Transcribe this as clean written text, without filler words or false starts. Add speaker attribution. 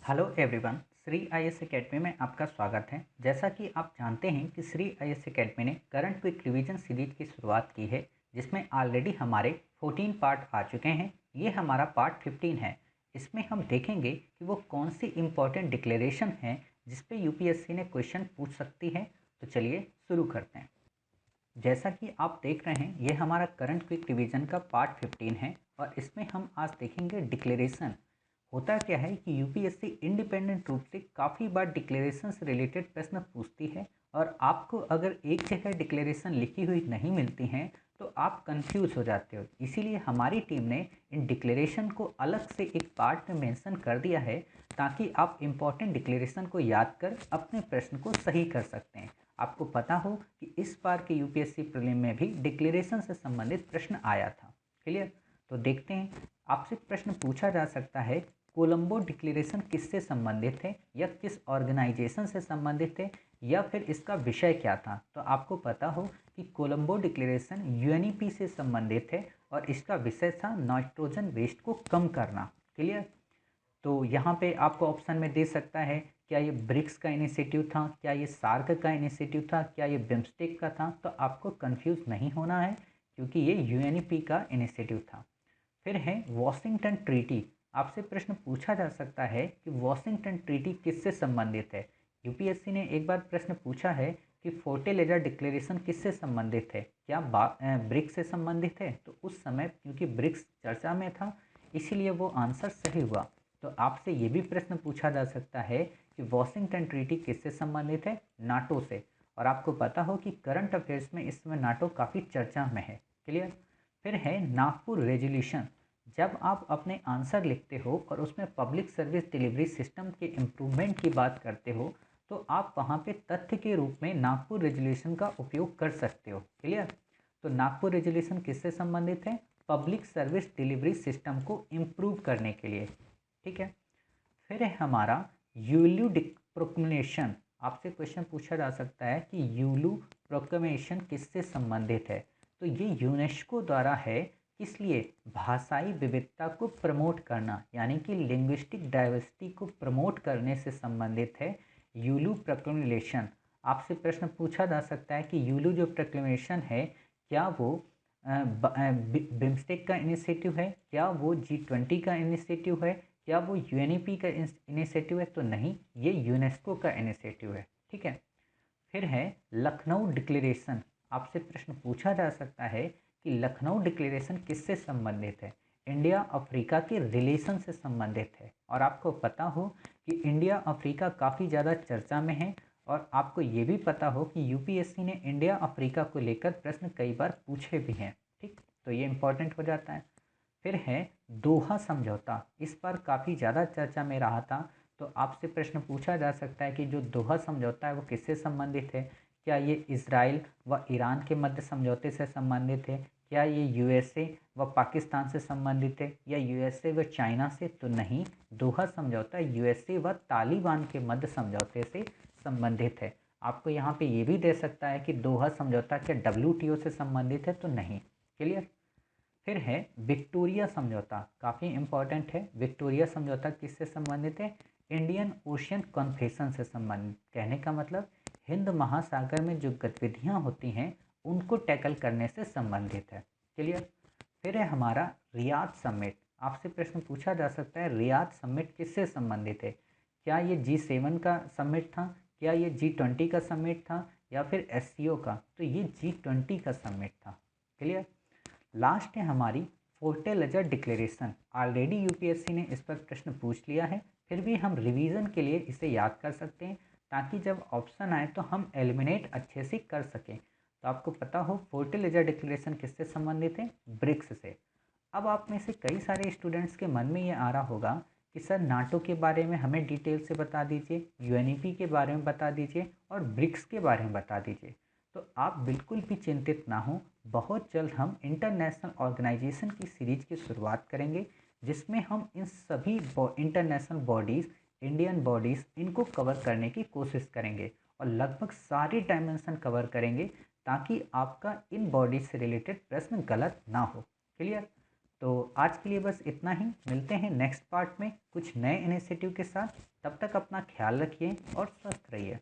Speaker 1: Hello everyone, Shri IAS academy में आपका स्वागत है। जैसा कि आप जानते हैं कि श्री आईएएस एकेडमी ने करंट क्विक रिवीजन सीरीज की शुरुआत की है, जिसमें ऑलरेडी हमारे 14 पार्ट आ चुके हैं। ये हमारा पार्ट 15 है। इसमें हम देखेंगे कि वो कौन सी इम्पोर्टेंट डिक्लेरेशन है जिस पे यूपीएससी ने क्वेश्चन पूछ सकती है। तो चलिए शुरू करते हैं। जैसा कि आप देख रहे हैं, ये हमारा करंट क्विक रिवीजन का पार्ट 15 है और इसमें हम आज देखेंगे डिक्लेरेशन। होता क्या है कि यूपीएससी इंडिपेंडेंट रूप से काफ़ी बार डिक्लेरेशन से रिलेटेड प्रश्न पूछती है और आपको अगर एक जगह डिक्लेरेशन लिखी हुई नहीं मिलती हैं तो आप कंफ्यूज हो जाते हो। इसीलिए हमारी टीम ने इन डिक्लेरेशन को अलग से एक पार्ट में मेंशन कर दिया है, ताकि आप इम्पॉर्टेंट डिक्लेरेशन को याद कर अपने प्रश्न को सही कर सकते हैं। आपको पता हो कि इस बार के यूपीएससी प्रीलिम में भी डिक्लेरेशन से संबंधित प्रश्न आया था। क्लियर? तो देखते हैं। आपसे प्रश्न पूछा जा सकता है, कोलंबो डिक्लेरेशन किससे संबंधित है या किस ऑर्गेनाइजेशन से संबंधित है या फिर इसका विषय क्या था। तो आपको पता हो कि कोलंबो डिक्लेरेशन यूएनईपी से संबंधित है और इसका विषय था नाइट्रोजन वेस्ट को कम करना। क्लियर? तो यहाँ पे आपको ऑप्शन में दे सकता है, क्या ये ब्रिक्स का इनिशिएटिव था, क्या ये सार्क का इनिशिएटिव था, क्या ये बिम्स्टेक का था। तो आपको कंफ्यूज नहीं होना है, क्योंकि ये यूएनईपी का इनिशिएटिव था। फिर है वॉशिंगटन ट्रीटी। आपसे प्रश्न पूछा जा सकता है कि वॉशिंगटन ट्रीटी किससे संबंधित है। यूपीएससी ने एक बार प्रश्न पूछा है कि फोर्टेलेजा डिक्लेरेशन किससे संबंधित है, क्या ब्रिक्स से संबंधित है। तो उस समय क्योंकि ब्रिक्स चर्चा में था, इसीलिए वो आंसर सही हुआ। तो आपसे ये भी प्रश्न पूछा जा सकता है कि वॉशिंगटन ट्रीटी किससे संबंधित है, नाटो से। और आपको पता हो कि करंट अफेयर्स में इस समय नाटो काफ़ी चर्चा में है। क्लियर? फिर है नागपुर रेजोल्यूशन। जब आप अपने आंसर लिखते हो और उसमें पब्लिक सर्विस डिलीवरी सिस्टम के इम्प्रूवमेंट की बात करते हो, तो आप वहाँ पे तथ्य के रूप में नागपुर रेजोल्यूशन का उपयोग कर सकते हो। क्लियर? तो नागपुर रेजोल्यूशन किससे संबंधित है? पब्लिक सर्विस डिलीवरी सिस्टम को इम्प्रूव करने के लिए। ठीक है। फिर है हमारा यूलू प्रोक्लेमेशन। आपसे क्वेश्चन पूछा जा सकता है कि यूलू प्रोक्लेमेशन किससे संबंधित है। तो ये यूनेस्को द्वारा है, किस लिए? भाषाई विविधता को प्रमोट करना, यानी कि लिंग्विस्टिक डाइवर्सिटी को प्रमोट करने से संबंधित है यूलू प्रोक्लेमेशन। आपसे प्रश्न पूछा जा सकता है कि यूलू जो प्रोक्लेमेशन है, क्या वो बिम्स्टेक का इनिशिएटिव है, क्या वो G20 का इनिशिएटिव है, क्या वो यूएनईपी का इनिशिएटिव है। तो नहीं, ये यूनेस्को का इनिशिएटिव है। ठीक है। फिर है लखनऊ डिक्लेरेशन। आपसे प्रश्न पूछा जा सकता है कि लखनऊ डिक्लेरेशन किससे संबंधित है। इंडिया अफ्रीका के रिलेशन से संबंधित है। और आपको पता हो कि इंडिया अफ्रीका काफ़ी ज़्यादा चर्चा में है और आपको ये भी पता हो कि यूपीएससी ने इंडिया अफ्रीका को लेकर प्रश्न कई बार पूछे भी हैं। ठीक, तो ये इंपॉर्टेंट हो जाता है। फिर है दोहा समझौता। इस बार काफ़ी ज़्यादा चर्चा में रहा था। तो आपसे प्रश्न पूछा जा सकता है कि जो दोहा समझौता है वो किससे संबंधित है। क्या ये इजराइल व ईरान के मध्य समझौते से संबंधित है, क्या ये यूएसए व पाकिस्तान से संबंधित है, या यूएसए व चाइना से। तो नहीं, दोहा समझौता यूएसए व तालिबान के मध्य समझौते से संबंधित है। आपको यहाँ पे ये भी दे सकता है कि दोहा समझौता क्या डब्ल्यूटीओ से संबंधित है। तो नहीं। क्लियर? फिर है विक्टोरिया समझौता। काफ़ी इंपॉर्टेंट है। विक्टोरिया समझौता किससे संबंधित है? इंडियन ओशियन कॉन्फेशन से संबंधित। कहने का मतलब हिंद महासागर में जो गतिविधियां होती हैं उनको टैकल करने से संबंधित है। क्लियर? फिर है हमारा रियाद समिट। आपसे प्रश्न पूछा जा सकता है, रियाद समिट किससे संबंधित है। क्या ये G7 का समिट था, क्या ये G20 का समिट था, या फिर एससीओ का। तो ये G20 का समिट था। क्लियर? लास्ट है हमारी फोर्टेलेजा डिक्लेरेशन। ऑलरेडी यूपीएससी ने इस पर प्रश्न पूछ लिया है, फिर भी हम रिवीजन के लिए इसे याद कर सकते हैं, ताकि जब ऑप्शन आए तो हम एलिमिनेट अच्छे से कर सकें। तो आपको पता हो फोर्टेलेजा डिक्लेरेशन किससे संबंधित है? ब्रिक्स से। अब आप में से कई सारे स्टूडेंट्स के मन में ये आ रहा होगा कि सर नाटो के बारे में हमें डिटेल से बता दीजिए, यूएनईपी के बारे में बता दीजिए और ब्रिक्स के बारे में बता दीजिए। तो आप बिल्कुल भी चिंतित ना हो, बहुत जल्द हम इंटरनेशनल ऑर्गेनाइजेशन की सीरीज की शुरुआत करेंगे, जिसमें हम इन सभी इंटरनेशनल बॉडीज़, इंडियन बॉडीज़, इनको कवर करने की कोशिश करेंगे और लगभग सारे डायमेंशन कवर करेंगे, ताकि आपका इन बॉडीज से रिलेटेड प्रश्न गलत ना हो। क्लियर? तो आज के लिए बस इतना ही। मिलते हैं नेक्स्ट पार्ट में कुछ नए इनिशिएटिव के साथ। तब तक अपना ख्याल रखिए और स्वस्थ रहिए।